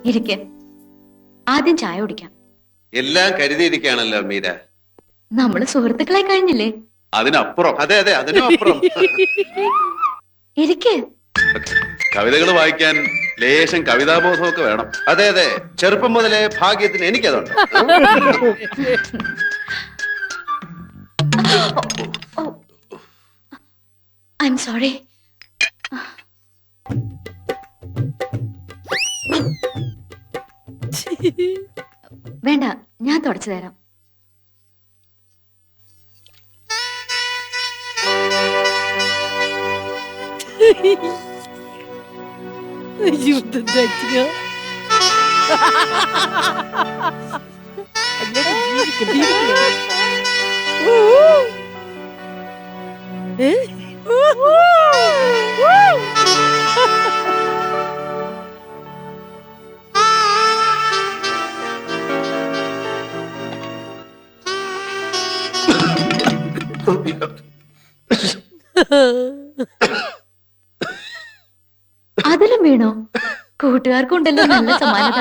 ഇരിക്കെ, ആദ്യം ചായ കുടിക്കാം. എല്ലാം കരുതിയിരിക്കുകയാണല്ലോ മീര. നമ്മള് സുഹൃത്തുക്കളായി കഴിഞ്ഞില്ലേ? അതിനപ്പുറം. അതെ അതെ, അതിനും അപ്പുറം. ഇരിക്കെ. കവിതകൾ വായിക്കാൻ ലേശം കവിതാബോധമൊക്കെ വേണം. അതെ അതെ, ചെറുപ്പം മുതലേ ഭാഗ്യത്തിന് എനിക്കതുണ്ട്. I am sorry. വേണ്ട, ഞാൻ തുടച്ചു തരാം. Aiuto, tecnico. Allora giri che vivi. Eh? അതിലും വീണോ? കൂട്ടുകാർക്കുണ്ടല്ലോ നല്ല സമാനത.